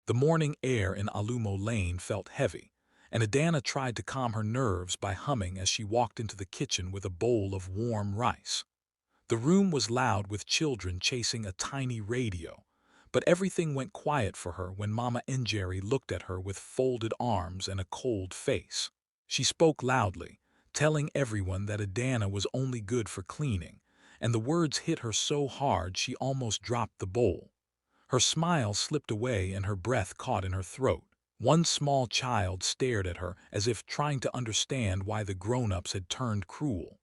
The morning air in Alumo Lane felt heavy, and Adanna tried to calm her nerves by humming as she walked into the kitchen with a bowl of warm rice. The room was loud with children chasing a tiny radio, but everything went quiet for her when Mama Njeri looked at her with folded arms and a cold face. She spoke loudly, telling everyone that Adanna was only good for cleaning, and the words hit her so hard she almost dropped the bowl. Her smile slipped away and her breath caught in her throat. One small child stared at her as if trying to understand why the grown-ups had turned cruel.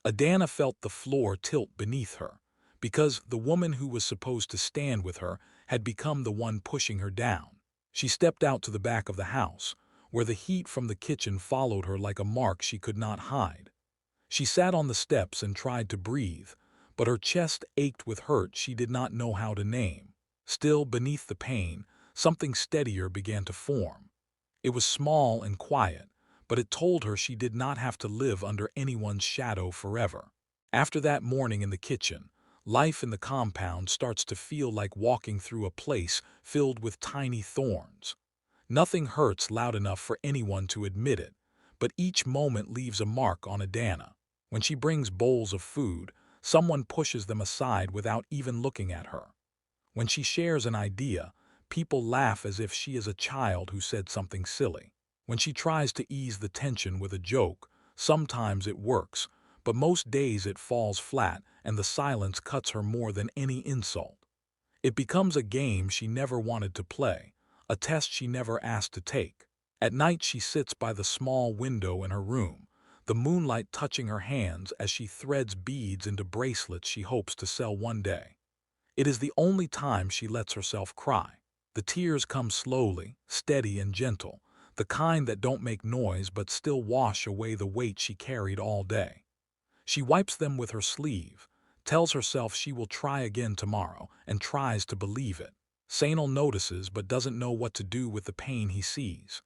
Adanna felt the floor tilt beneath her, because the woman who was supposed to stand with her had become the one pushing her down. She stepped out to the back of the house, where the heat from the kitchen followed her like a mark she could not hide. She sat on the steps and tried to breathe, but her chest ached with hurt she did not know how to name. Still, beneath the pain, something steadier began to form. It was small and quiet, but it told her she did not have to live under anyone's shadow forever. After that morning in the kitchen, life in the compound starts to feel like walking through a place filled with tiny thorns. Nothing hurts loud enough for anyone to admit it, but each moment leaves a mark on Adanna. When she brings bowls of food, someone pushes them aside without even looking at her. When she shares an idea, people laugh as if she is a child who said something silly. When she tries to ease the tension with a joke, sometimes it works, but most days it falls flat and the silence cuts her more than any insult. It becomes a game she never wanted to play, a test she never asked to take. At night she sits by the small window in her room, the moonlight touching her hands as she threads beads into bracelets she hopes to sell one day. It is the only time she lets herself cry. The tears come slowly, steady and gentle, the kind that don't make noise but still wash away the weight she carried all day. She wipes them with her sleeve, tells herself she will try again tomorrow, and tries to believe it. Sanal notices but doesn't know what to do with the pain he sees.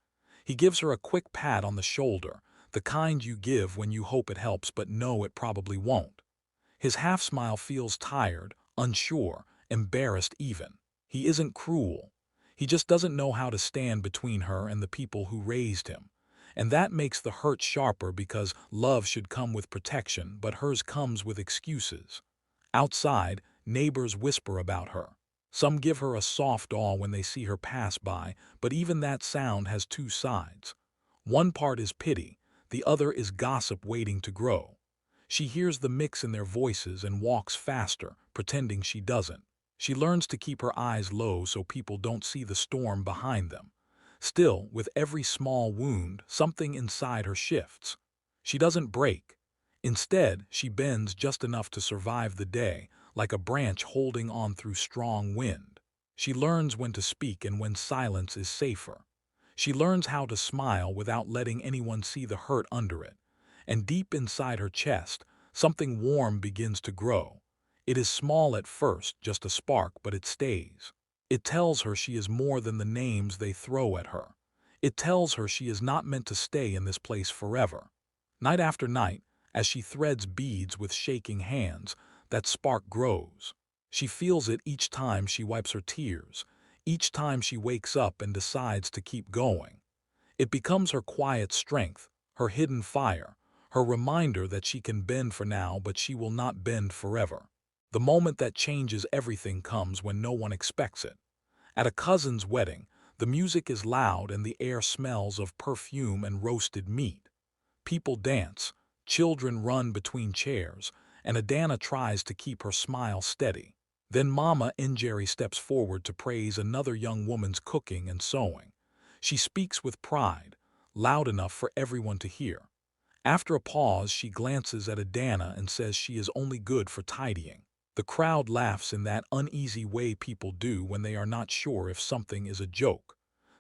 He gives her a quick pat on the shoulder, the kind you give when you hope it helps but know it probably won't. His half-smile feels tired, unsure, embarrassed even. He isn't cruel. He just doesn't know how to stand between her and the people who raised him. And that makes the hurt sharper because love should come with protection, but hers comes with excuses. Outside, neighbors whisper about her. Some give her a soft awe when they see her pass by, but even that sound has two sides. One part is pity, the other is gossip waiting to grow. She hears the mix in their voices and walks faster, pretending she doesn't. She learns to keep her eyes low so people don't see the storm behind them. Still, with every small wound, something inside her shifts. She doesn't break. Instead, she bends just enough to survive the day, like a branch holding on through strong wind. She learns when to speak and when silence is safer. She learns how to smile without letting anyone see the hurt under it. And deep inside her chest, something warm begins to grow. It is small at first, just a spark, but it stays. It tells her she is more than the names they throw at her. It tells her she is not meant to stay in this place forever. Night after night, as she threads beads with shaking hands, that spark grows. She feels it each time she wipes her tears, each time she wakes up and decides to keep going. It becomes her quiet strength, her hidden fire, her reminder that she can bend for now, but she will not bend forever. The moment that changes everything comes when no one expects it. At a cousin's wedding, the music is loud and the air smells of perfume and roasted meat. People dance, children run between chairs, and Adanna tries to keep her smile steady. Then Mama Njeri steps forward to praise another young woman's cooking and sewing. She speaks with pride, loud enough for everyone to hear. After a pause, she glances at Adanna and says she is only good for tidying. The crowd laughs in that uneasy way people do when they are not sure if something is a joke.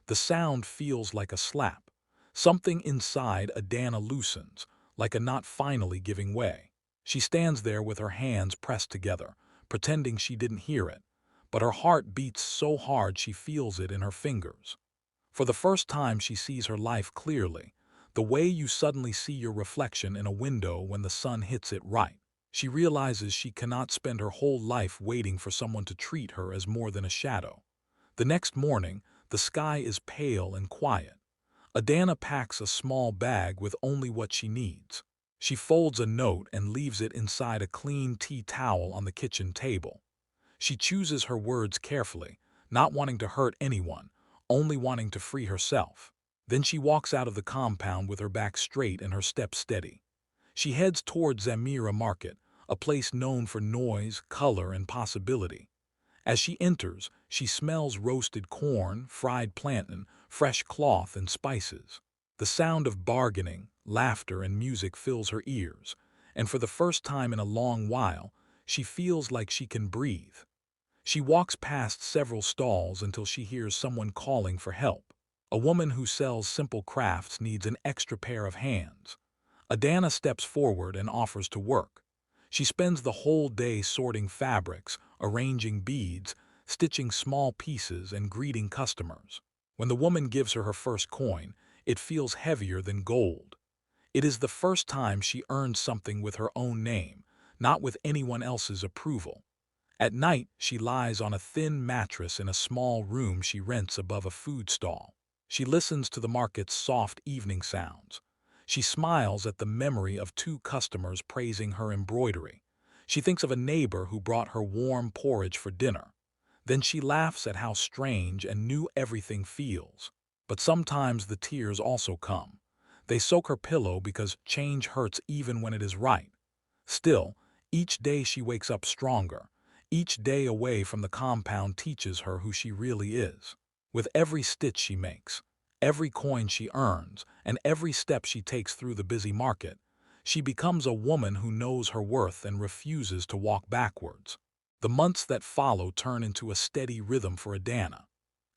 The sound feels like a slap. Something inside Adanna loosens, like a knot finally giving way. She stands there with her hands pressed together, pretending she didn't hear it, but her heart beats so hard she feels it in her fingers. For the first time she sees her life clearly, the way you suddenly see your reflection in a window when the sun hits it right. She realizes she cannot spend her whole life waiting for someone to treat her as more than a shadow. The next morning, The sky is pale and quiet. Adanna packs a small bag with only what she needs. She folds a note and leaves it inside a clean tea towel on the kitchen table. She chooses her words carefully, not wanting to hurt anyone, only wanting to free herself. Then she walks out of the compound with her back straight and her steps steady. She heads towards Zamira Market, a place known for noise, color, and possibility. As she enters, she smells roasted corn, fried plantain, fresh cloth, and spices. The sound of bargaining, laughter, and music fills her ears, and for the first time in a long while, she feels like she can breathe. She walks past several stalls until she hears someone calling for help. A woman who sells simple crafts needs an extra pair of hands. Adanna steps forward and offers to work. She spends the whole day sorting fabrics, arranging beads, stitching small pieces, and greeting customers. When the woman gives her her first coin, it feels heavier than gold. It is the first time she earns something with her own name, not with anyone else's approval. At night, she lies on a thin mattress in a small room she rents above a food stall. She listens to the market's soft evening sounds. She smiles at the memory of two customers praising her embroidery. She thinks of a neighbor who brought her warm porridge for dinner. Then she laughs at how strange and new everything feels. But sometimes the tears also come. They soak her pillow because change hurts even when it is right. Still, each day she wakes up stronger. Each day away from the compound teaches her who she really is. With every stitch she makes, every coin she earns, and every step she takes through the busy market, she becomes a woman who knows her worth and refuses to walk backwards. The months that follow turn into a steady rhythm for Adanna.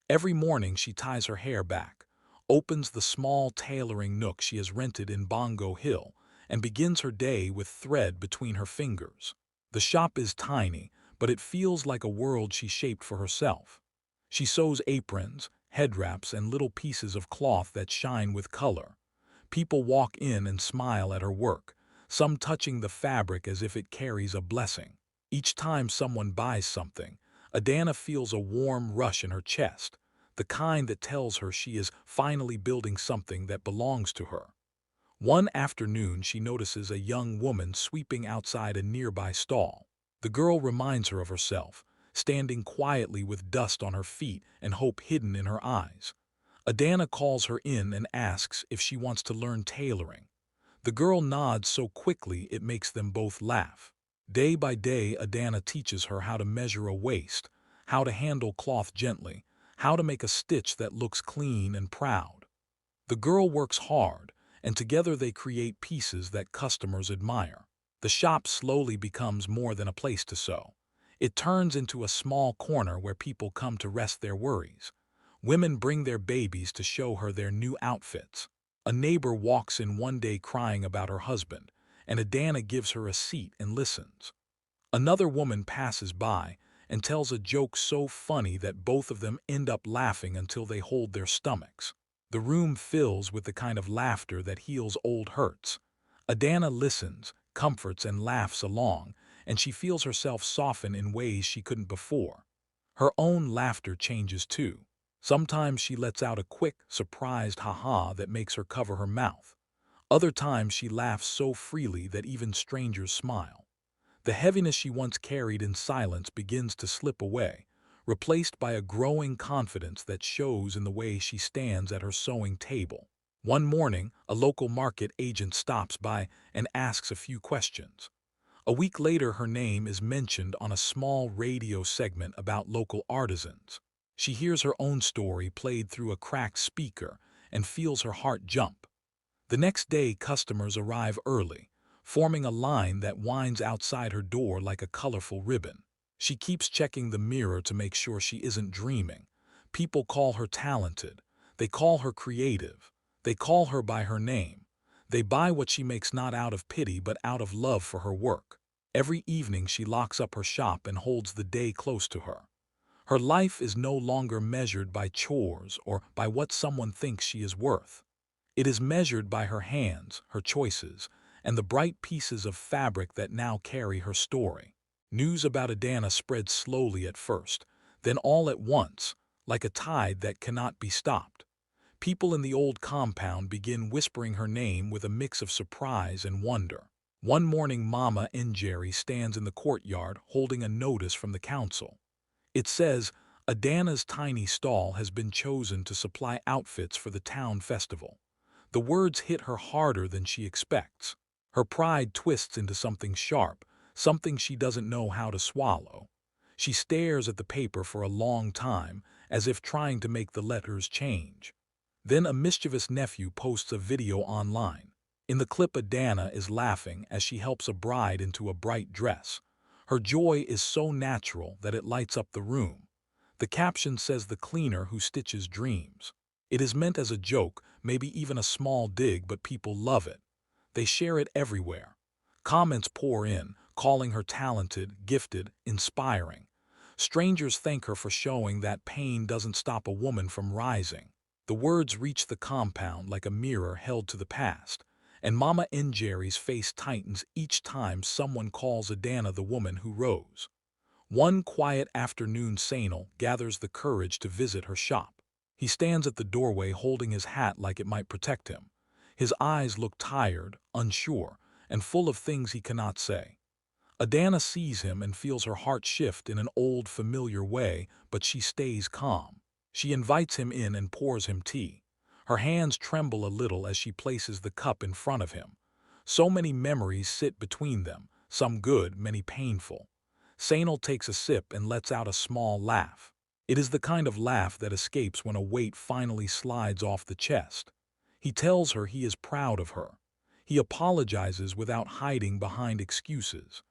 Every morning she ties her hair back, opens the small tailoring nook she has rented in Bongo Hill, and begins her day with thread between her fingers. The shop is tiny, but it feels like a world she shaped for herself. She sews aprons, head wraps, and little pieces of cloth that shine with color. People walk in and smile at her work, some touching the fabric as if it carries a blessing. Each time someone buys something, Adanna feels a warm rush in her chest, the kind that tells her she is finally building something that belongs to her. One afternoon she notices a young woman sweeping outside a nearby stall. The girl reminds her of herself, standing quietly with dust on her feet and hope hidden in her eyes. Adanna calls her in and asks if she wants to learn tailoring. The girl nods so quickly it makes them both laugh. Day by day, Adanna teaches her how to measure a waist, how to handle cloth gently, how to make a stitch that looks clean and proud. The girl works hard, and together they create pieces that customers admire. The shop slowly becomes more than a place to sew. It turns into a small corner where people come to rest their worries. Women bring their babies to show her their new outfits. A neighbor walks in one day crying about her husband, and Adanna gives her a seat and listens. Another woman passes by and tells a joke so funny that both of them end up laughing until they hold their stomachs. The room fills with the kind of laughter that heals old hurts. Adanna listens, comforts, and laughs along, and she feels herself soften in ways she couldn't before. Her own laughter changes too. Sometimes she lets out a quick, surprised ha-ha that makes her cover her mouth. Other times she laughs so freely that even strangers smile. The heaviness she once carried in silence begins to slip away, replaced by a growing confidence that shows in the way she stands at her sewing table. One morning, a local market agent stops by and asks a few questions. A week later, her name is mentioned on a small radio segment about local artisans. She hears her own story played through a cracked speaker and feels her heart jump. The next day, customers arrive early, forming a line that winds outside her door like a colorful ribbon. She keeps checking the mirror to make sure she isn't dreaming. People call her talented. They call her creative. They call her by her name. They buy what she makes not out of pity but out of love for her work. Every evening she locks up her shop and holds the day close to her. Her life is no longer measured by chores or by what someone thinks she is worth. It is measured by her hands, her choices, and the bright pieces of fabric that now carry her story. News about Adanna spread slowly at first, then all at once, like a tide that cannot be stopped. People in the old compound begin whispering her name with a mix of surprise and wonder. One morning Mama Njeri stands in the courtyard holding a notice from the council. It says, Adanna's tiny stall has been chosen to supply outfits for the town festival. The words hit her harder than she expects. Her pride twists into something sharp, something she doesn't know how to swallow. She stares at the paper for a long time, as if trying to make the letters change. Then a mischievous nephew posts a video online. In the clip, Adanna is laughing as she helps a bride into a bright dress. Her joy is so natural that it lights up the room. The caption says the cleaner who stitches dreams. It is meant as a joke, maybe even a small dig, but people love it. They share it everywhere. Comments pour in, calling her talented, gifted, inspiring. Strangers thank her for showing that pain doesn't stop a woman from rising. The words reach the compound like a mirror held to the past, and Mama Njeri's face tightens each time someone calls Adanna the woman who rose. One quiet afternoon, Sanal gathers the courage to visit her shop. He stands at the doorway holding his hat like it might protect him. His eyes look tired, unsure, and full of things he cannot say. Adanna sees him and feels her heart shift in an old, familiar way, but she stays calm. She invites him in and pours him tea. Her hands tremble a little as she places the cup in front of him. So many memories sit between them, some good, many painful. Sanal takes a sip and lets out a small laugh. It is the kind of laugh that escapes when a weight finally slides off the chest. He tells her he is proud of her. He apologizes without hiding behind excuses.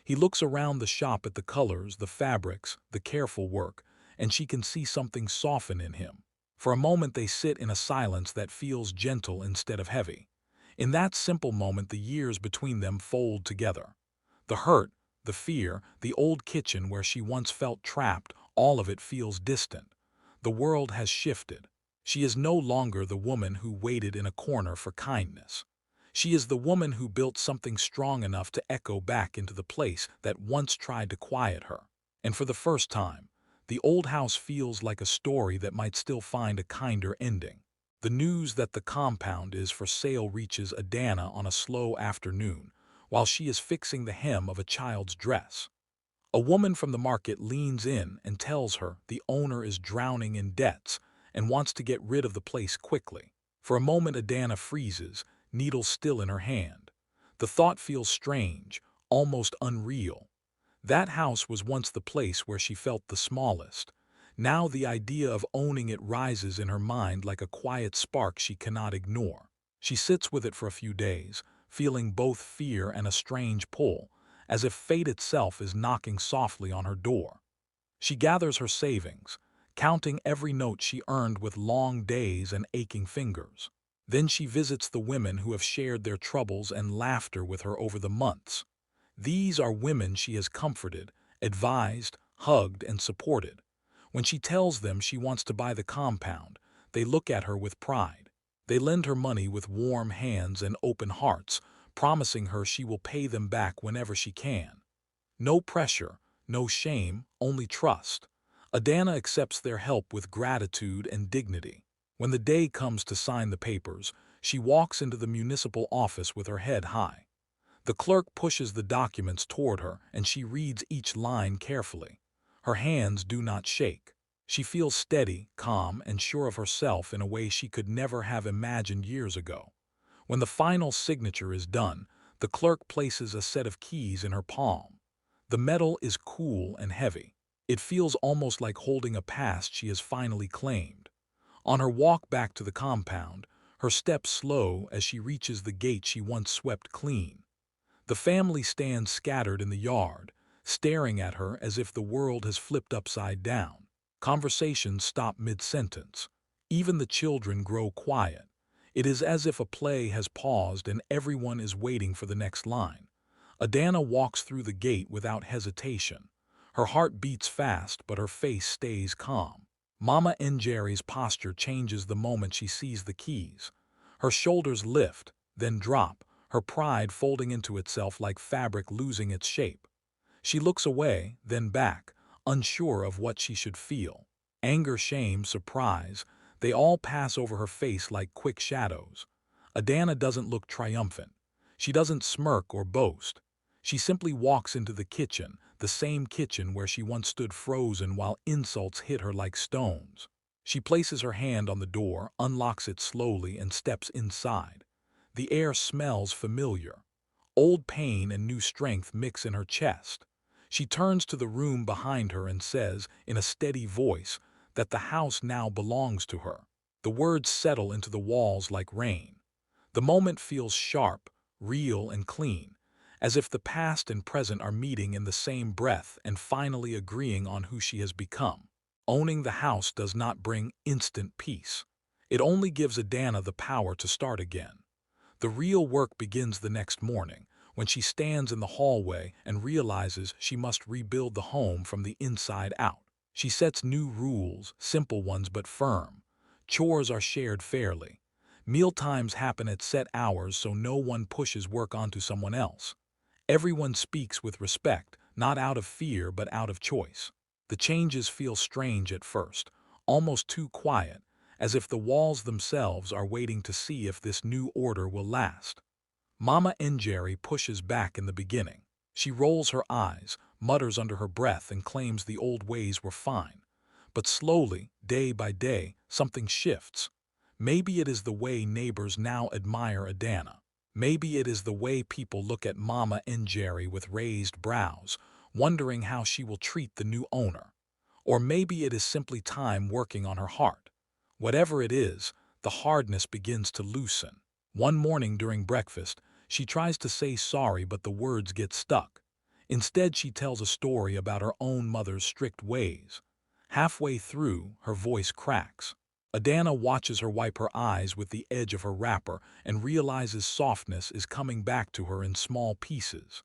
He looks around the shop at the colors, the fabrics, the careful work, and she can see something soften in him. For a moment they sit in a silence that feels gentle instead of heavy. In that simple moment the years between them fold together. The hurt, the fear, the old kitchen where she once felt trapped, all of it feels distant. The world has shifted. She is no longer the woman who waited in a corner for kindness. She is the woman who built something strong enough to echo back into the place that once tried to quiet her. And for the first time, the old house feels like a story that might still find a kinder ending. The news that the compound is for sale reaches Adanna on a slow afternoon, while she is fixing the hem of a child's dress. A woman from the market leans in and tells her the owner is drowning in debts and wants to get rid of the place quickly. For a moment Adanna freezes, needle still in her hand. The thought feels strange, almost unreal. That house was once the place where she felt the smallest. Now the idea of owning it rises in her mind like a quiet spark she cannot ignore. She sits with it for a few days, feeling both fear and a strange pull, as if fate itself is knocking softly on her door. She gathers her savings, counting every note she earned with long days and aching fingers. Then she visits the women who have shared their troubles and laughter with her over the months. These are women she has comforted, advised, hugged, and supported. When she tells them she wants to buy the compound, they look at her with pride. They lend her money with warm hands and open hearts, promising her she will pay them back whenever she can. No pressure, no shame, only trust. Adanna accepts their help with gratitude and dignity. When the day comes to sign the papers, she walks into the municipal office with her head high. The clerk pushes the documents toward her and she reads each line carefully. Her hands do not shake. She feels steady, calm, and sure of herself in a way she could never have imagined years ago. When the final signature is done, the clerk places a set of keys in her palm. The metal is cool and heavy. It feels almost like holding a past she has finally claimed. On her walk back to the compound, her steps slow as she reaches the gate she once swept clean. The family stands scattered in the yard, staring at her as if the world has flipped upside down. Conversations stop mid-sentence. Even the children grow quiet. It is as if a play has paused and everyone is waiting for the next line. Adanna walks through the gate without hesitation. Her heart beats fast, but her face stays calm. Mama Njeri's posture changes the moment she sees the keys. Her shoulders lift, then drop, her pride folding into itself like fabric losing its shape. She looks away, then back, unsure of what she should feel. Anger, shame, surprise, they all pass over her face like quick shadows. Adanna doesn't look triumphant. She doesn't smirk or boast. She simply walks into the kitchen, the same kitchen where she once stood frozen while insults hit her like stones. She places her hand on the door, unlocks it slowly, and steps inside. The air smells familiar. Old pain and new strength mix in her chest. She turns to the room behind her and says, in a steady voice, that the house now belongs to her. The words settle into the walls like rain. The moment feels sharp, real, and clean, as if the past and present are meeting in the same breath and finally agreeing on who she has become. Owning the house does not bring instant peace. It only gives Adanna the power to start again. The real work begins the next morning, when she stands in the hallway and realizes she must rebuild the home from the inside out. She sets new rules, simple ones but firm. Chores are shared fairly. Mealtimes happen at set hours so no one pushes work onto someone else. Everyone speaks with respect, not out of fear but out of choice. The changes feel strange at first, almost too quiet, as if the walls themselves are waiting to see if this new order will last. Mama Njeri pushes back in the beginning. She rolls her eyes, mutters under her breath, and claims the old ways were fine. But slowly, day by day, something shifts. Maybe it is the way neighbors now admire Adanna. Maybe it is the way people look at Mama Njeri with raised brows, wondering how she will treat the new owner. Or maybe it is simply time working on her heart. Whatever it is, the hardness begins to loosen. One morning during breakfast, she tries to say sorry but the words get stuck. Instead, she tells a story about her own mother's strict ways. Halfway through, her voice cracks. Adanna watches her wipe her eyes with the edge of her wrapper and realizes softness is coming back to her in small pieces.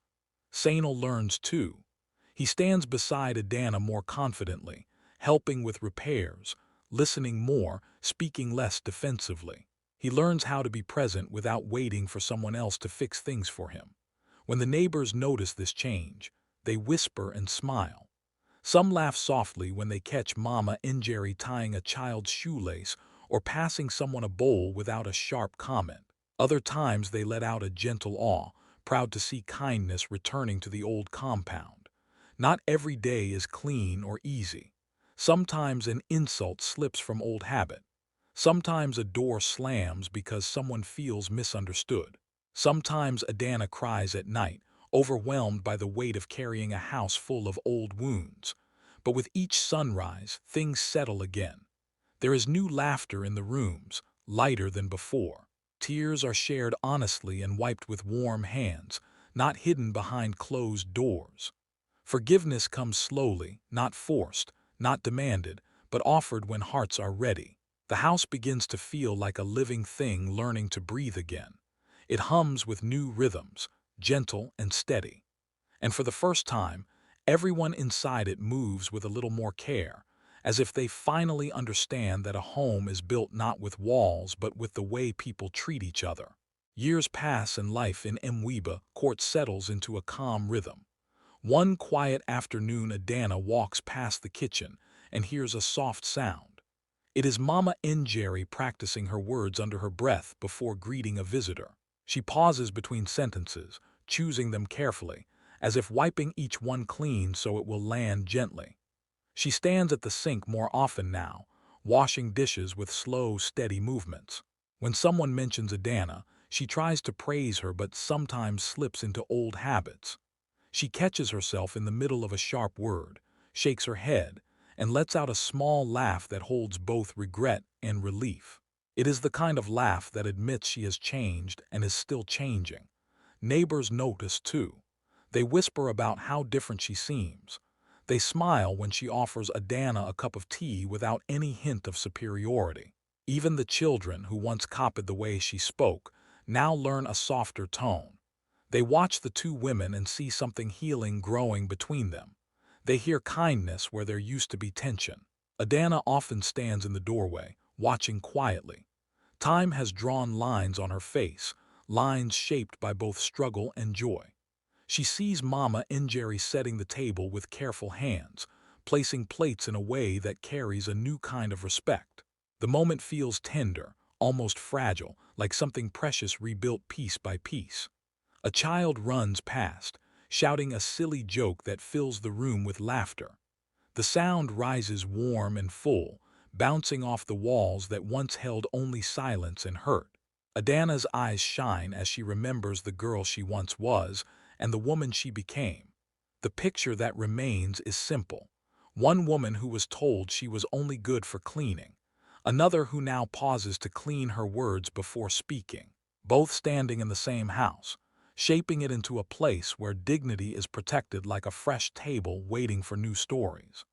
Sanal learns too. He stands beside Adanna more confidently, helping with repairs, listening more, speaking less defensively. He learns how to be present without waiting for someone else to fix things for him. When the neighbors notice this change, they whisper and smile. Some laugh softly when they catch Mama Njeri tying a child's shoelace or passing someone a bowl without a sharp comment. Other times they let out a gentle awe, proud to see kindness returning to the old compound. Not every day is clean or easy. Sometimes an insult slips from old habit. Sometimes a door slams because someone feels misunderstood. Sometimes Adanna cries at night, overwhelmed by the weight of carrying a house full of old wounds. But with each sunrise, things settle again. There is new laughter in the rooms, lighter than before. Tears are shared honestly and wiped with warm hands, not hidden behind closed doors. Forgiveness comes slowly, not forced, not demanded, but offered when hearts are ready. The house begins to feel like a living thing learning to breathe again. It hums with new rhythms, gentle and steady. And for the first time, everyone inside it moves with a little more care, as if they finally understand that a home is built not with walls but with the way people treat each other. Years pass and life in Mwiba court settles into a calm rhythm. One quiet afternoon, Adanna walks past the kitchen and hears a soft sound. It is Mama Njeri practicing her words under her breath before greeting a visitor. She pauses between sentences, choosing them carefully, as if wiping each one clean so it will land gently. She stands at the sink more often now, washing dishes with slow, steady movements. When someone mentions Adanna, she tries to praise her but sometimes slips into old habits. She catches herself in the middle of a sharp word, shakes her head, and lets out a small laugh that holds both regret and relief. It is the kind of laugh that admits she has changed and is still changing. Neighbors notice too. They whisper about how different she seems. They smile when she offers Adanna a cup of tea without any hint of superiority. Even the children, who once copied the way she spoke, now learn a softer tone. They watch the two women and see something healing growing between them. They hear kindness where there used to be tension. Adanna often stands in the doorway, watching quietly. Time has drawn lines on her face, lines shaped by both struggle and joy. She sees Mama Njeri setting the table with careful hands, placing plates in a way that carries a new kind of respect. The moment feels tender, almost fragile, like something precious rebuilt piece by piece. A child runs past, shouting a silly joke that fills the room with laughter. The sound rises warm and full, bouncing off the walls that once held only silence and hurt. Adanna's eyes shine as she remembers the girl she once was and the woman she became. The picture that remains is simple. One woman who was told she was only good for cleaning, another who now pauses to clean her words before speaking, both standing in the same house, shaping it into a place where dignity is protected like a fresh table waiting for new stories.